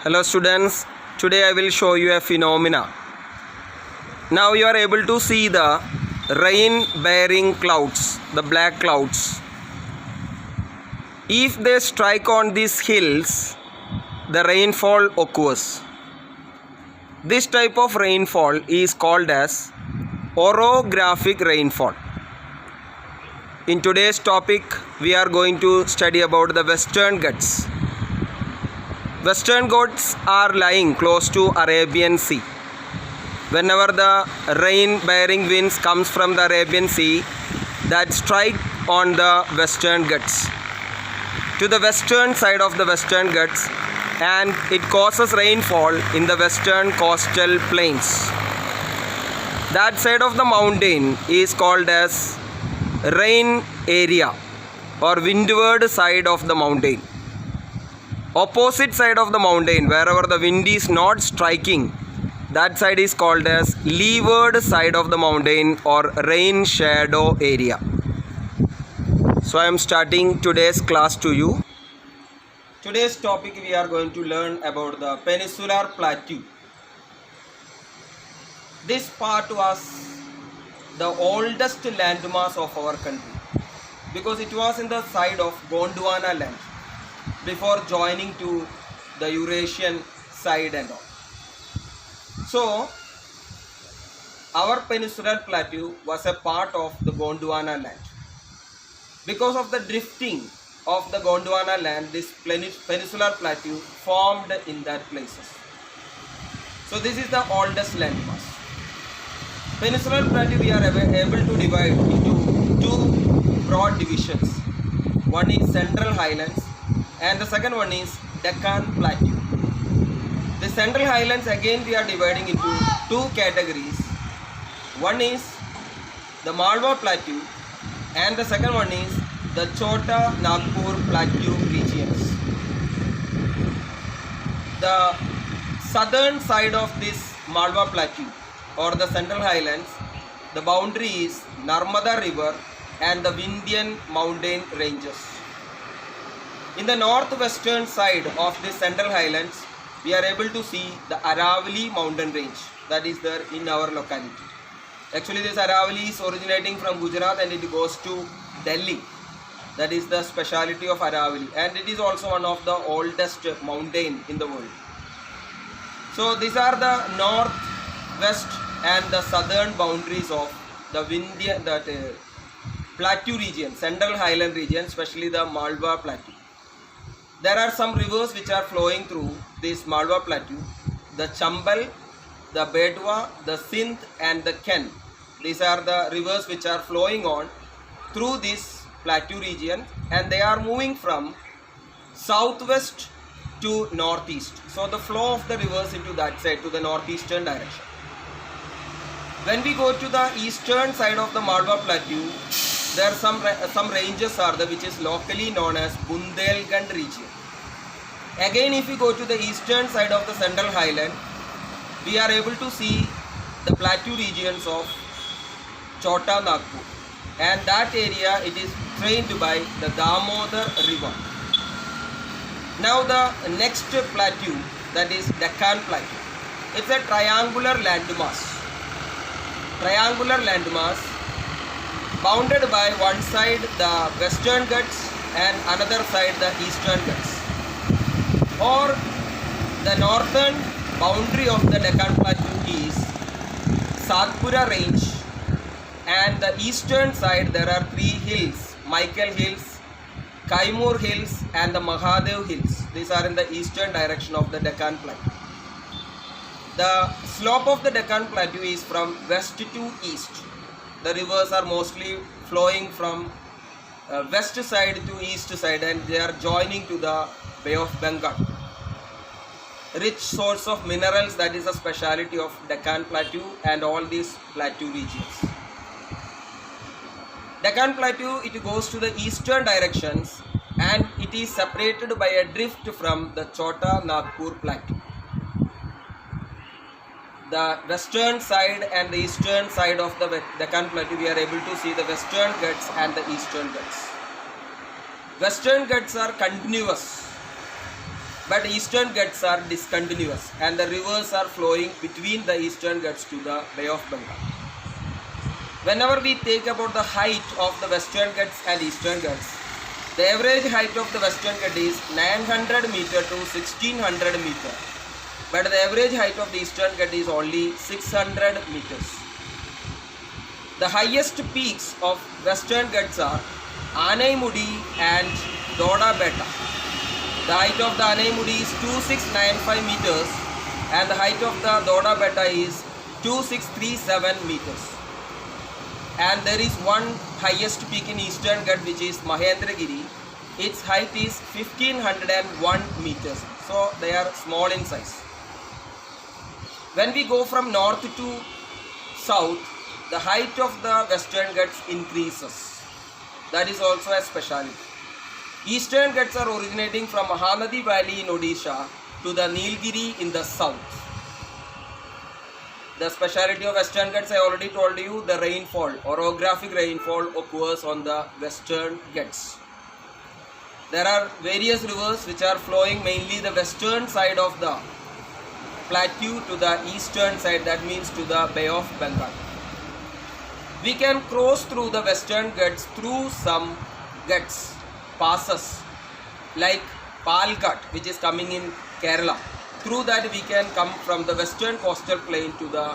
Hello students, today I will show you a phenomena. Now you are able to see the rain bearing clouds, the black clouds. If they strike on these hills, the rainfall occurs. This type of rainfall is called as orographic rainfall. In today's topic, we are going to study about the Western Ghats. Western Ghats are lying close to Arabian Sea. Whenever the rain-bearing winds comes from the Arabian Sea, that strike on the Western Ghats, to the western side of the Western Ghats, and it causes rainfall in the western coastal plains. That side of the mountain is called as rain area or windward side of the mountain. Opposite side of the mountain, wherever the wind is not striking, that side is called as leeward side of the mountain or rain shadow area. So I am starting today's class to you. Today's topic we are going to learn about the Peninsular Plateau. This part was the oldest landmass of our country because it was in the side of Gondwana land before joining to the Eurasian side and all. So our Peninsular Plateau was a part of the Gondwana land. Because of the drifting of the Gondwana land, this Peninsular Plateau formed in that places. So this is the oldest landmass. Peninsular Plateau we are able to divide into two broad divisions. One is Central Highlands and the second one is Deccan Plateau. The Central Highlands again we are dividing into two categories. One is the Malwa Plateau and the second one is the Chota Nagpur Plateau regions. The southern side of this Malwa Plateau or the Central Highlands, the boundary is Narmada River and the Vindhyan mountain ranges. In the northwestern side of the Central Highlands, we are able to see the Aravalli mountain range that is there in our locality. Actually, this Aravalli is originating from Gujarat and it goes to Delhi. That is the speciality of Aravalli, and it is also one of the oldest mountain in the world. So these are the north, west and the southern boundaries of the Vindhyan, Plateau region, Central Highland region, especially the Malwa Plateau. There are some rivers which are flowing through this Malwa Plateau, the Chambal, the Betwa, the Sindh and the Ken. These are the rivers which are flowing on through this plateau region, and they are moving from southwest to northeast. So the flow of the rivers into that side to the northeastern direction. When we go to the eastern side of the Malwa Plateau, there are some ranges are there which is locally known as Bundelkhand region. Again, if we go to the eastern side of the Central Highland, we are able to see the plateau regions of Chota Nagpur, and that area it is drained by the Damodar river. Now the next plateau, that is Deccan Plateau. It's a triangular landmass. Triangular landmass bounded by one side the Western Ghats and another side the Eastern Ghats. Or the northern boundary of the Deccan Plateau is Satpura range, and the eastern side there are three hills: Michael Hills, Kaimur Hills and the Mahadev Hills. These are in the eastern direction of the Deccan Plateau. The slope of the Deccan Plateau is from west to east. The rivers are mostly flowing from west side to east side, and they are joining to the Bay of Bengal. Rich source of minerals, that is a speciality of Deccan Plateau and all these plateau regions. Deccan Plateau, it goes to the eastern directions and it is separated by a drift from the Chota Nagpur Plateau. The western side and the eastern side of the Deccan Plateau, we are able to see the Western Ghats and the Eastern Ghats. Western Ghats are continuous. but Eastern Ghats are discontinuous and the rivers are flowing between the Eastern Ghats to the Bay of Bengal. Whenever we take about the height of the Western Ghats and Eastern Ghats, the average height of the Western Ghats is 900 meter to 1600 meter, but the average height of the Eastern Ghats is only 600 meters. The highest peaks of Western Ghats are Anaimudi and Doda Beta. The height of the Anaimudi is 2695 meters and the height of the Doda Beta is 2637 meters. And there is one highest peak in Eastern Ghats, which is Mahendragiri. Its height is 1501 meters. So they are small in size. When we go from north to south, the height of the Western Ghats increases. That is also a speciality. Eastern Ghats are originating from Mahanadi Valley in Odisha to the Nilgiri in the south. The speciality of Western Ghats, I already told you, the rainfall, orographic rainfall occurs on the Western Ghats. There are various rivers which are flowing mainly the western side of the plateau to the eastern side, that means to the Bay of Bengal. We can cross through the Western Ghats through some Ghats, passes like Palghat, which is coming in Kerala. Through that we can come from the western coastal plain to the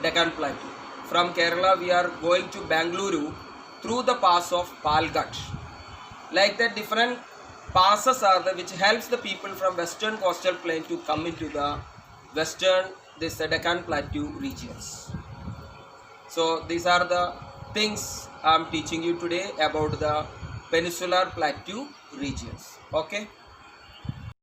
Deccan Plateau. From Kerala we are going to Bangalore through the pass of Palghat. Like that, different passes are there which helps the people from western coastal plain to come into the western, this Deccan Plateau regions. So these are the things I am teaching you today about the peninsular plateau regions. Okay.